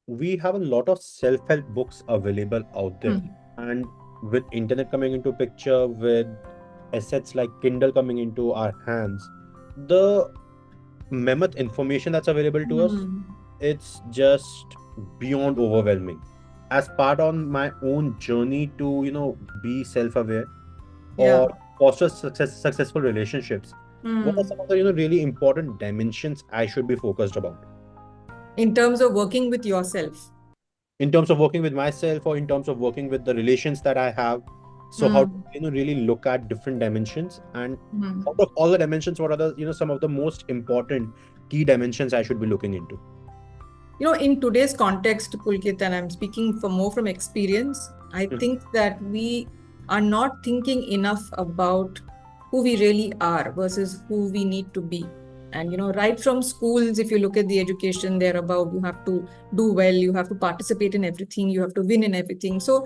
we have a lot of self-help books available out there. Hmm. And with internet coming into picture, with assets like Kindle coming into our hands, the mammoth information that's available to us, Hmm. it's just beyond overwhelming. As part on my own journey to, be self-aware or Yeah. foster successful relationships, what are Hmm. some of the, really important dimensions I should be focused about? In terms of working with yourself. In terms of working with myself or in terms of working with the relations that I have. So how to, Hmm. really look at different dimensions, and Hmm. out of all the dimensions, what are the, some of the most important key dimensions I should be looking into? In today's context, Pulkit, and I'm speaking for more from experience, I Mhm. think that we are not thinking enough about who we really are versus who we need to be. And, right from schools, if you look at the education, they're about you have to do well, you have to participate in everything, you have to win in everything. So,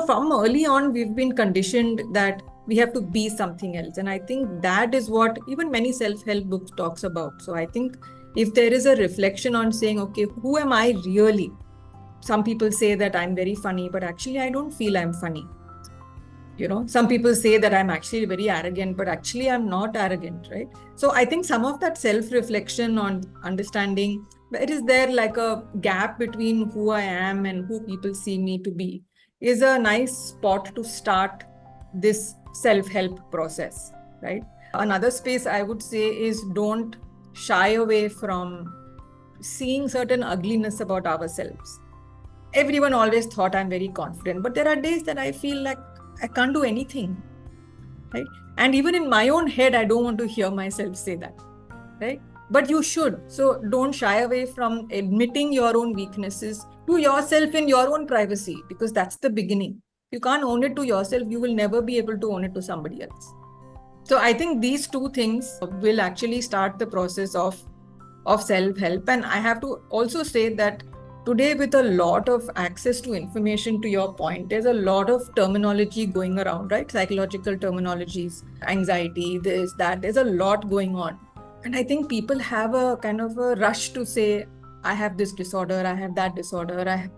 from early on, we've been conditioned that we have to be something else. And I think that is what even many self-help books talks about. So I think if there is a reflection on saying, okay, who am I really? Some people say that I'm very funny, but actually I don't feel I'm funny. Some people say that I'm actually very arrogant, but actually I'm not arrogant, right? So I think some of that self reflection on understanding where is there like a gap between who I am and who people see me to be is a nice spot to start this self help process, right? Another space I would say is don't shy away from seeing certain ugliness about ourselves. Everyone always thought I'm very confident, but there are days that I feel like I can't do anything, right? And even in my own head, I don't want to hear myself say that, right? But you should. So don't shy away from admitting your own weaknesses to yourself in your own privacy, because that's the beginning. You can't own it to yourself, you will never be able to own it to somebody else. So I think these two things will actually start the process of self-help. And I have to also say that today, with a lot of access to information, to your point, there's a lot of terminology going around, right? Psychological terminologies, anxiety, this, that, there's a lot going on. And I think people have a kind of a rush to say, I have this disorder, I have that disorder,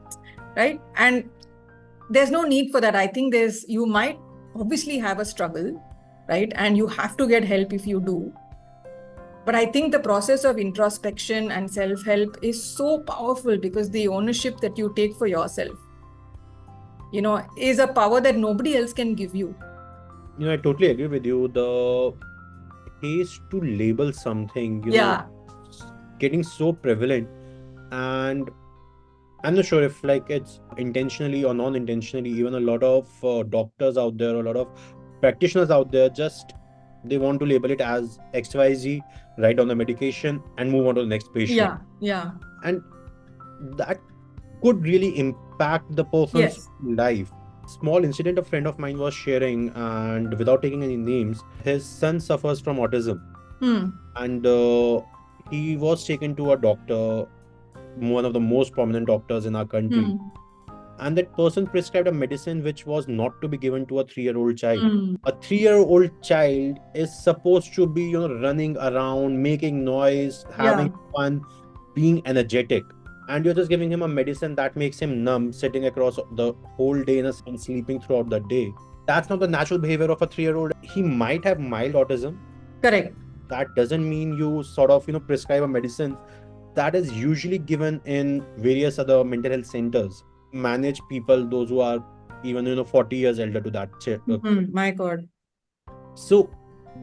right? And there's no need for that. I think you might obviously have a struggle, right? And you have to get help if you do. But I think the process of introspection and self help is so powerful because the ownership that you take for yourself, is a power that nobody else can give you. I totally agree with you. The haste to label something, Yeah. getting so prevalent. And I'm not sure if like it's intentionally or non-intentionally, even a lot of doctors out there, a lot of practitioners out there, just they want to label it as XYZ, write on the medication and move on to the next patient. Yeah. Yeah. And that could really impact the person's Yes. life. Small incident a friend of mine was sharing, and without taking any names, his son suffers from autism. Hmm. And he was taken to a doctor, one of the most prominent doctors in our country, Hmm. and that person prescribed a medicine which was not to be given to a 3-year-old child. Hmm. A 3-year-old child is supposed to be, running around, making noise, having Yeah. fun, being energetic. And you're just giving him a medicine that makes him numb, sitting across the whole day and sleeping throughout the day. That's not the natural behavior of a 3-year-old. He might have mild autism. Correct. That doesn't mean you sort of, prescribe a medicine that is usually given in various other mental health centers, manage people, those who are even 40 years elder to that My God. so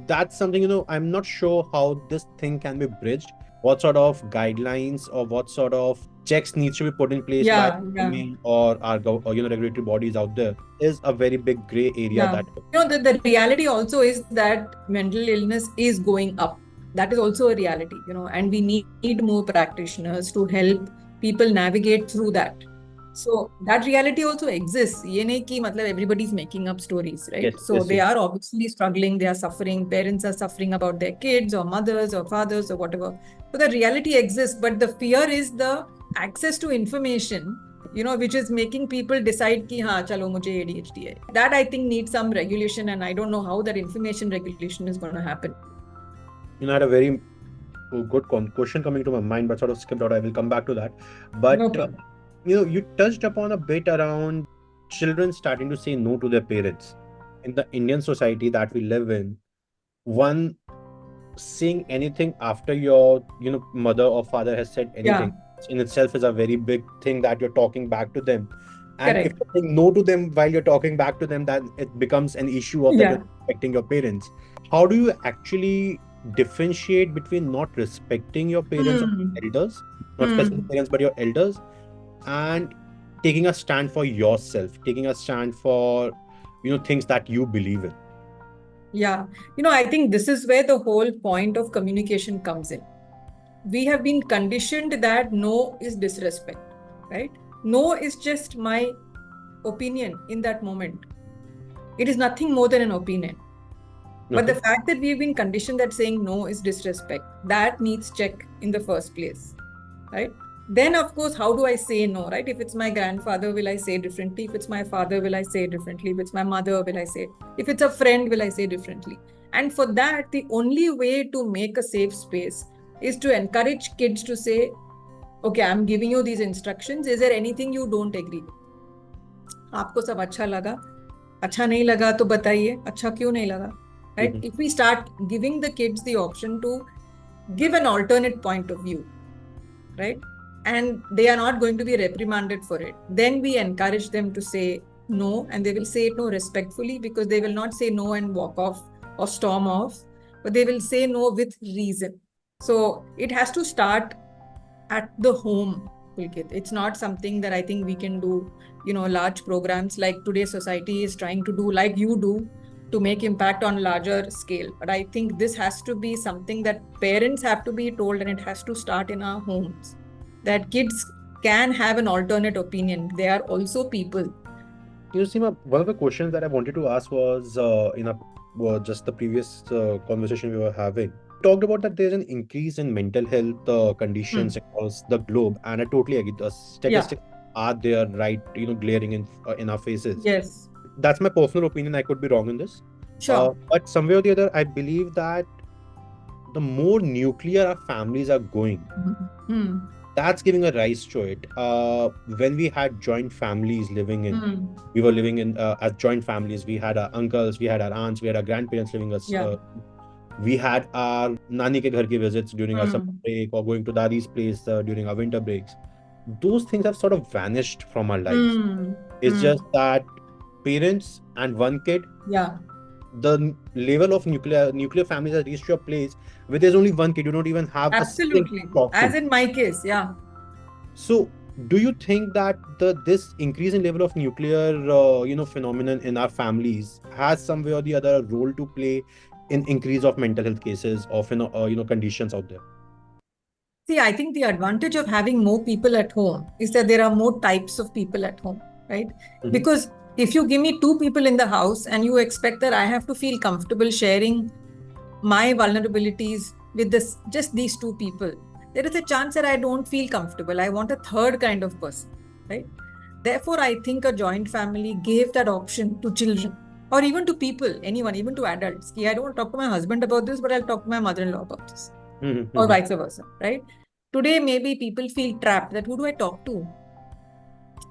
that's something, I'm not sure how this thing can be bridged, what sort of guidelines or what sort of checks needs to be put in place by Yeah. Yeah. government or our or, regulatory bodies out there, is a very big gray area Yeah. that The reality also is that mental illness is going up. That is also a reality, and we need more practitioners to help people navigate through that. So that reality also exists. ये नहीं कि मतलब everybody's making up stories, right? yes, So yes, they yes. are obviously struggling, they are suffering, parents are suffering about their kids or mothers or fathers or whatever. So the reality exists, but the fear is the access to information, which is making people decide कि हाँ चलो मुझे ADHD है. That I think needs some regulation, and I don't know how that information regulation is going to happen. I had a very good question coming to my mind, but sort of skipped out. I will come back to that. But No problem. You touched upon a bit around children starting to say no to their parents. In the Indian society that we live in, one saying anything after your mother or father has said Yeah, anything in itself is a very big thing that you're talking back to them. And if correct. you're saying no to them while you're talking back to them, then it becomes an issue of that you're Yeah. respecting your parents. How do you actually differentiate between not respecting your parents or Hmm. elders, not specifically Hmm. parents but your elders, and taking a stand for yourself, taking a stand for things that you believe in? Yeah. I think this is where the whole point of communication comes in. We have been conditioned that no is disrespect, right? No is just my opinion in that moment. It is nothing more than an opinion. But the Okay. fact that we've been conditioned that saying no is disrespect, that needs check in the first place, right? Then, of course, how do I say no, right? If it's my grandfather, will I say differently? If it's my father, will I say differently? If it's my mother, will I say? If it's a friend, will I say differently? And for that, the only way to make a safe space is to encourage kids to say, okay, I'm giving you these instructions. Is there anything you don't agree with? आपको सब अच्छा लगा, अच्छा नहीं लगा तो बताइए अच्छा क्यों नहीं लगा, right? Mhm. If we start giving the kids the option to give an alternate point of view, right, and they are not going to be reprimanded for it, then we encourage them to say no, and they will say no respectfully, because they will not say no and walk off or storm off, but they will say no with reason. So it has to start at the home, Pulkit. It's not something that I think we can do, large programs like today's society is trying to do, like you do, to make impact on larger scale. But I think this has to be something that parents have to be told, and it has to start in our homes. That kids can have an alternate opinion. They are also people. Seema, one of the questions that I wanted to ask was just the previous conversation we were having. Talked about that there's an increase in mental health Hmm. conditions across the globe, and I totally agree. The Yeah. statistics are there, right? Glaring in our faces. Yes. That's my personal opinion. I could be wrong in this, Sure. but somewhere or the other, I believe that the more nuclear our families are going, Hmm. that's giving a rise to it. When we had joint families living in, Hmm. we were living in as joint families. We had our uncles, we had our aunts, we had our grandparents living us. Yeah. We had our nani ke ghar ki visits during our summer Hmm. break or going to dadi's place during our winter breaks. Those things have sort of vanished from our lives. Hmm. It's Hmm. just that parents and one kid, Yeah. the level of nuclear families has reached to a place where there's only one kid. You don't even have a sibling Absolutely. to talk As to. in my case, yeah. So, do you think that this increase in level of nuclear, phenomenon in our families has some way or the other a role to play in increase of mental health cases of conditions out there? See, I think the advantage of having more people at home is that there are more types of people at home, right? Hmm. Because if you give me two people in the house and you expect that I have to feel comfortable sharing my vulnerabilities with just these two people, there is a chance that I don't feel comfortable. I want a third kind of person, right? Therefore, I think a joint family gave that option to children or even to people, anyone, even to adults. I don't talk to my husband about this, but I'll talk to my mother-in-law about this, or Hmm. vice versa, right? Today, maybe people feel trapped that who do I talk to?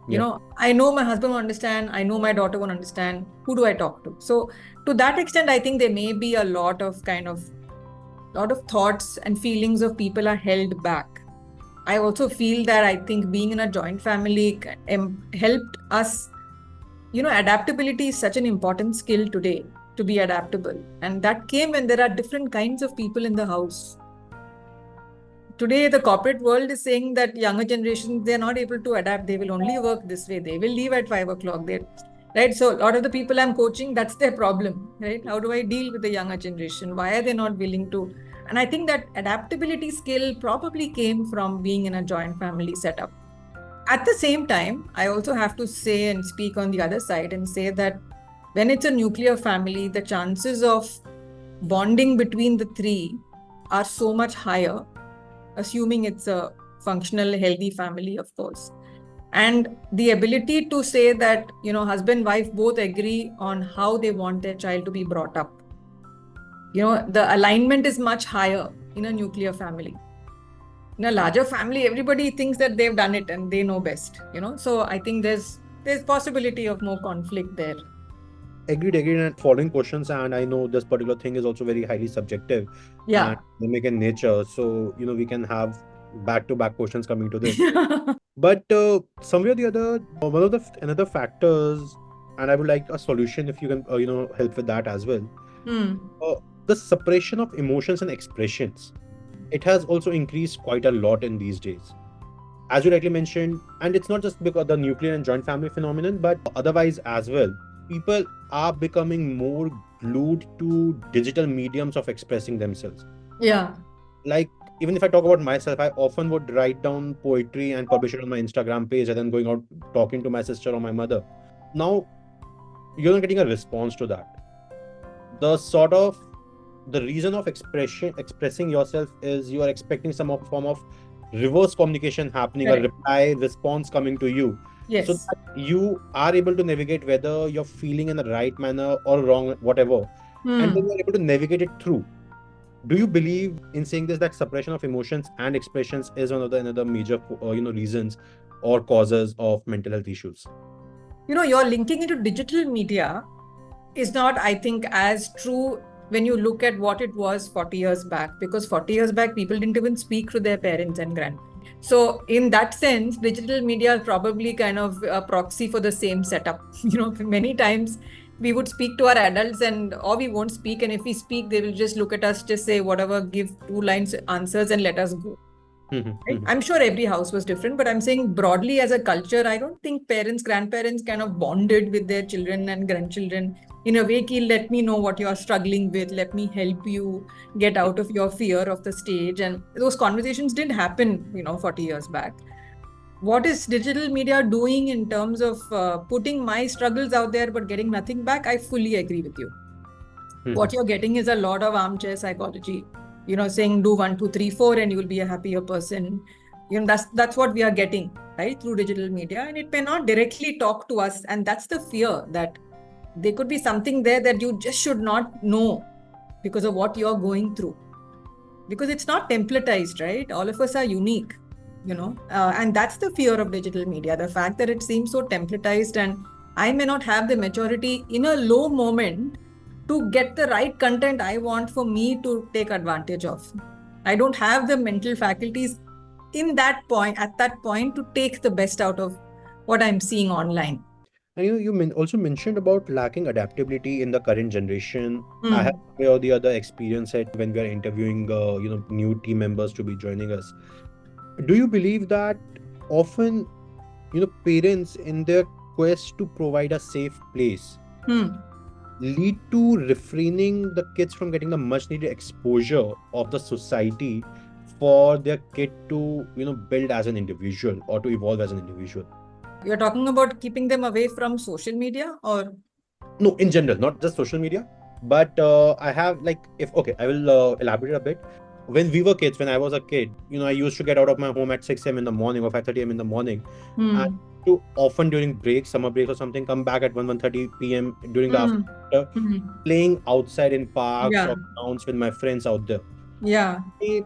Yeah. I know my husband will understand. I know my daughter will understand. Who do I talk to? So, to that extent, I think there may be a lot of thoughts and feelings of people are held back. I also feel that I think being in a joint family helped us. Adaptability is such an important skill today, to be adaptable. And that came when there are different kinds of people in the house. Today, the corporate world is saying that younger generations, they're not able to adapt. They will only work this way. They will leave at 5 o'clock. Right. So a lot of the people I'm coaching, that's their problem, right? How do I deal with the younger generation? Why are they not willing to? And I think that adaptability skill probably came from being in a joint family setup. At the same time, I also have to say and speak on the other side and say that when it's a nuclear family, the chances of bonding between the three are so much higher, assuming it's a functional, healthy family, of course. And the ability to say that, husband, wife both agree on how they want their child to be brought up. The alignment is much higher in a nuclear family. in a larger family, everybody thinks that they've done it and they know best, So I think there's possibility of more conflict there. Agreed. And following questions, and I know this particular thing is also very highly subjective and Yeah. dynamic in nature. So, we can have back-to-back questions coming to this. But somewhere or the other, one of the another factors, and I would like a solution if you can, help with that as well. Hmm. The separation of emotions and expressions. It has also increased quite a lot in these days. As you rightly mentioned, and it's not just because the nuclear and joint family phenomenon, but otherwise as well. People are becoming more glued to digital mediums of expressing themselves. Yeah. Like, even if I talk about myself, I often would write down poetry and publish it on my Instagram page and then going out talking to my sister or my mother. Now, you're not getting a response to that. The reason of expressing yourself is you are expecting some form of reverse communication happening, a Correct. reply response coming to you, so Yes. that you are able to navigate whether you're feeling in the right manner or wrong, whatever, and then Hmm. you're able to navigate it through. Do you believe in saying this, that suppression of emotions and expressions is one of the another major reasons or causes of mental health issues? You're linking into digital media is not, I think, as true when you look at what it was 40 years back, because 40 years back, people didn't even speak to their parents and grandparents. So, in that sense, digital media is probably kind of a proxy for the same setup. Many times we would speak to our adults or we won't speak. And if we speak, they will just look at us, just say whatever, give 2 lines answers and let us go. Right? I'm sure every house was different, but I'm saying broadly as a culture, I don't think parents, grandparents kind of bonded with their children and grandchildren in a way, ki, let me know what you are struggling with, let me help you get out of your fear of the stage. And those conversations didn't happen, 40 years back. What is digital media doing in terms of putting my struggles out there but getting nothing back? I fully agree with you. What you're getting is a lot of armchair psychology, saying do 1 2 3 4 and you will be a happier person. That's what we are getting, right, through digital media, and it may not directly talk to us, and that's the fear, that there could be something there that you just should not know because of what you're going through, because it's not templatized, right? All of us are unique, and that's the fear of digital media, the fact that it seems so templatized, and I may not have the maturity in a low moment to get the right content I want for me to take advantage of. I don't have the mental faculties at that point to take the best out of what I'm seeing online. And you also mentioned about lacking adaptability in the current generation. I have Hmm. one or the other experience it when we are interviewing new team members to be joining us. Do you believe that often parents in their quest to provide a safe place Hmm. lead to refraining the kids from getting the much needed exposure of the society for their kid to build as an individual or to evolve as an individual? You're talking about keeping them away from social media, or? No, in general, not just social media, but I have like, if okay, I will elaborate a bit. When we were kids, when I was a kid, I used to get out of my home at 6 a.m. in the morning or 5:30 a.m. in the morning, and Hmm. to often during breaks, summer breaks or something, come back at 1:30 p.m. during the Hmm. afternoon, Hmm. playing outside in parks Yeah. or grounds with my friends out there. Yeah. Hey,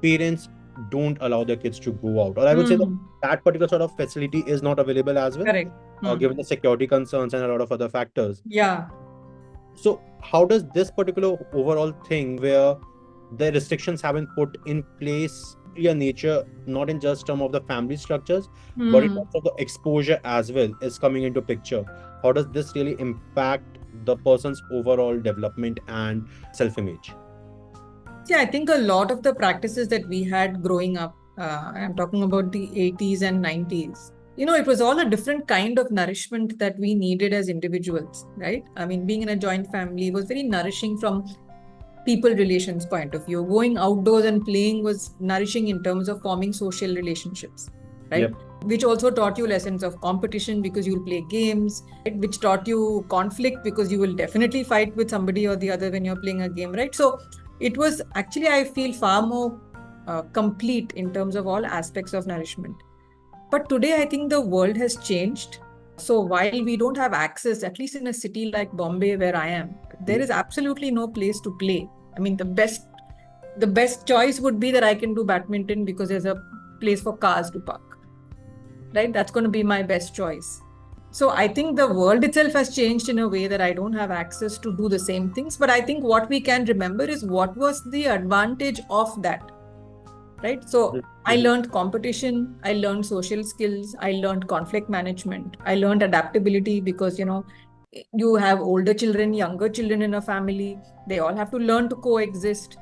parents don't allow their kids to go out, or I would say that Hmm. that particular sort of facility is not available as well, Correct. Hmm. given the security concerns and a lot of other factors. Yeah. So, how does this particular overall thing where the restrictions have been put in place clear nature, not in just term of the family structures, but in Hmm. terms of the exposure as well, is coming into picture? How does this really impact the person's overall development and self-image? See, I think a lot of the practices that we had growing up, I'm talking about the 80s and 90s, it was all a different kind of nourishment that we needed as individuals, right? I mean, being in a joint family was very nourishing from people relations point of view. Going outdoors and playing was nourishing in terms of forming social relationships, right? Yep. Which also taught you lessons of competition because you'll play games, right? Which taught you conflict because you will definitely fight with somebody or the other when you're playing a game, right? So it was actually, I feel, far more complete in terms of all aspects of nourishment. But today, I think the world has changed. So while we don't have access, at least in a city like Bombay, where I am, there is absolutely no place to play. I mean, the best the best choice would be that I can do badminton because there's a place for cars to park, right? That's going to be my best choice. So I think the world itself has changed in a way that I don't have access to do the same things. But I think what we can remember is what was the advantage of that, right? So I learned competition, I learned social skills, I learned conflict management, I learned adaptability because, you have older children, younger children in a family, they all have to learn to coexist,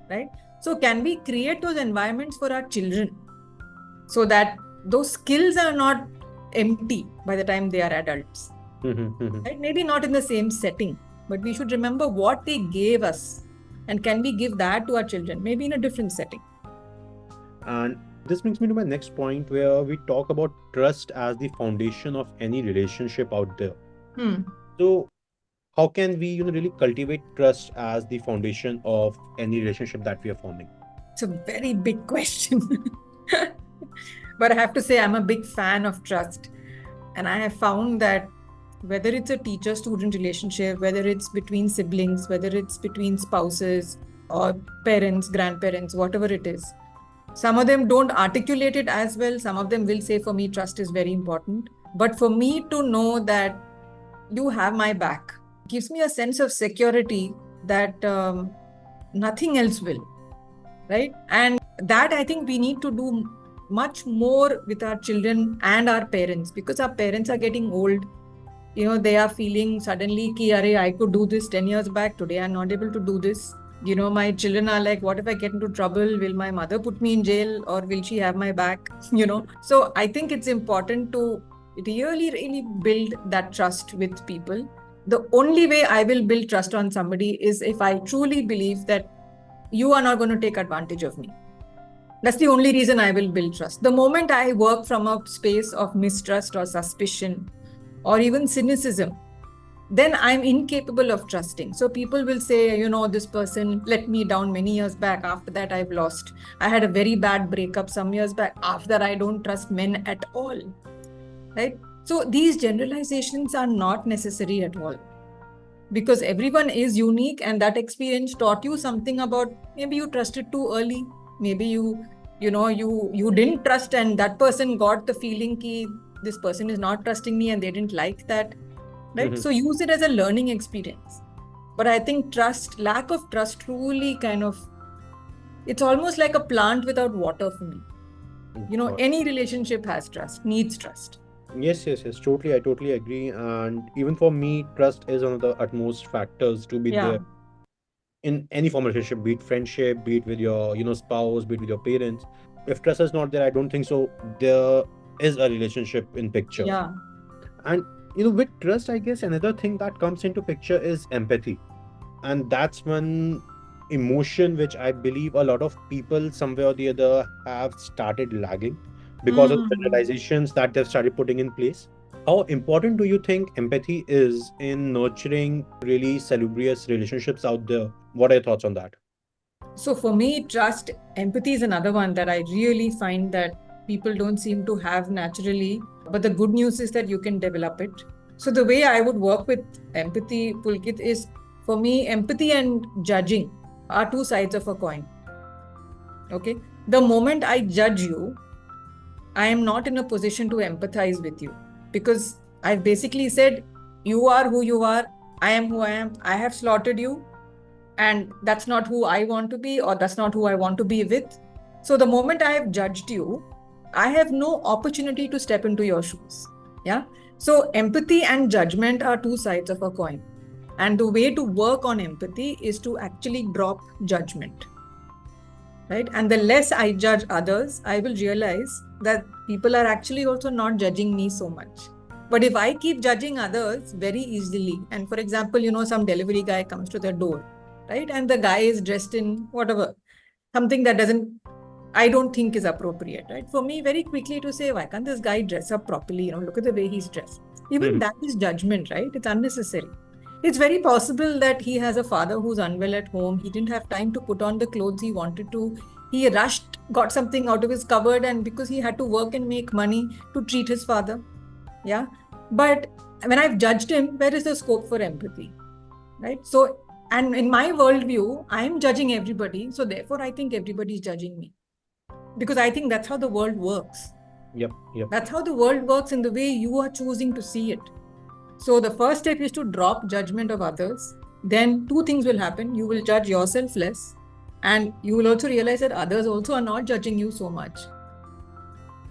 right? So can we create those environments for our children so that those skills are not empty by the time they are adults, right? Maybe not in the same setting, but we should remember what they gave us, and can we give that to our children, maybe in a different setting. And this brings me to my next point, where we talk about trust as the foundation of any relationship out there. So how can we really cultivate trust as the foundation of any relationship that we are forming? It's a very big question. But I have to say, I'm a big fan of trust. And I have found that whether it's a teacher-student relationship, whether it's between siblings, whether it's between spouses or parents, grandparents, whatever it is, some of them don't articulate it as well. Some of them will say, for me, trust is very important. But for me to know that you have my back gives me a sense of security that nothing else will, right? And that I think we need to do much more with our children and our parents, because our parents are getting old. They are feeling suddenly ki, Arey, I could do this 10 years back. Today, I'm not able to do this. My children are like, what if I get into trouble? Will my mother put me in jail, or will she have my back? So I think it's important to really, really build that trust with people. The only way I will build trust on somebody is if I truly believe that you are not going to take advantage of me. That's the only reason I will build trust. The moment I work from a space of mistrust or suspicion or even cynicism, then I'm incapable of trusting. So people will say, this person let me down many years back. After that, I've lost. I had a very bad breakup some years back. After that, I don't trust men at all, right? So these generalizations are not necessary at all, because everyone is unique, and that experience taught you something about, maybe you trusted too early. Maybe you didn't trust, and that person got the feeling ki this person is not trusting me, and they didn't like that, right? So use it as a learning experience. But I think lack of trust truly it's almost like a plant without water for me. Any relationship has trust, needs trust. Yes, totally. I totally agree. And even for me, trust is one of the utmost factors to be there in any form of relationship, be it friendship, be it with your, spouse, be it with your parents. If trust is not there, I don't think so there is a relationship in picture. Yeah. And, with trust, I guess another thing that comes into picture is empathy. And that's one emotion which I believe a lot of people somewhere or the other have started lagging because of the generalizations that they've started putting in place. How important do you think empathy is in nurturing really salubrious relationships out there? What are your thoughts on that? So for me, empathy is another one that I really find that people don't seem to have naturally. But the good news is that you can develop it. So the way I would work with empathy, Pulkit, is, for me, empathy and judging are two sides of a coin. Okay? The moment I judge you, I am not in a position to empathize with you, because I've basically said, you are who you are, I am who I am, I have slaughtered you, and that's not who I want to be, or that's not who I want to be with. So the moment I have judged you, I have no opportunity to step into your shoes. Yeah. So empathy and judgment are two sides of a coin. And the way to work on empathy is to actually drop judgment. Right? And the less I judge others, I will realize that people are actually also not judging me so much. But if I keep judging others very easily, and for example, some delivery guy comes to the door, right? And the guy is dressed in whatever, something that I don't think is appropriate, right? For me, very quickly to say, why can't this guy dress up properly? Look at the way he's dressed. Even that is judgment, right? It's unnecessary. It's very possible that he has a father who's unwell at home. He didn't have time to put on the clothes he wanted to. He rushed, got something out of his cupboard, and because he had to work and make money to treat his father. Yeah. But when I've judged him, where is the scope for empathy? Right? So And in my worldview, I'm judging everybody. So therefore, I think everybody's judging me. Because I think that's how the world works. Yep, yep. That's how the world works in the way you are choosing to see it. So the first step is to drop judgment of others. Then two things will happen. You will judge yourself less. And you will also realize that others also are not judging you so much.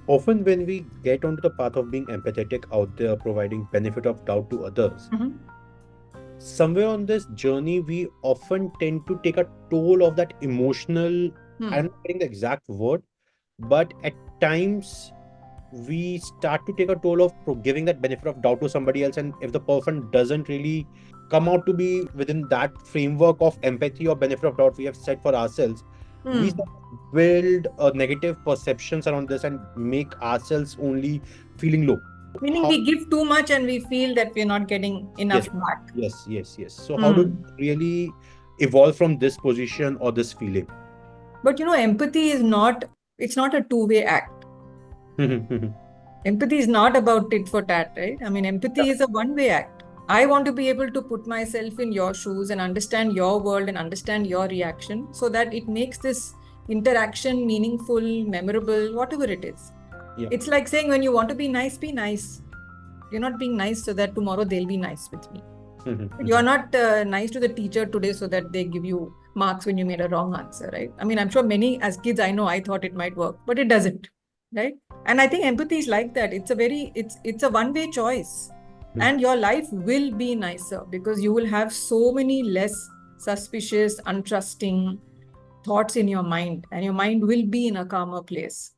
Often when we get onto the path of being empathetic out there, providing benefit of doubt to others, somewhere on this journey, we often tend to take a toll of that emotional, I'm not getting the exact word, but at times we start to take a toll of giving that benefit of doubt to somebody else. And if the person doesn't really come out to be within that framework of empathy or benefit of doubt we have set for ourselves, we start to build negative perceptions around this and make ourselves only feeling low. Meaning we give too much and we feel that we're not getting enough back. Yes. So how do we really evolve from this position or this feeling? But empathy is not, it's not a two-way act. Empathy is not about tit for tat, right? I mean, empathy is a one-way act. I want to be able to put myself in your shoes and understand your world and understand your reaction so that it makes this interaction meaningful, memorable, whatever it is. Yeah. It's like saying when you want to be nice, be nice. You're not being nice so that tomorrow they'll be nice with me. You're not nice to the teacher today so that they give you marks when you made a wrong answer, right? I mean, I'm sure many, as kids, I know I thought it might work, but it doesn't, right? And I think empathy is like that. It's a one-way choice. And your life will be nicer because you will have so many less suspicious, untrusting thoughts in your mind, and your mind will be in a calmer place.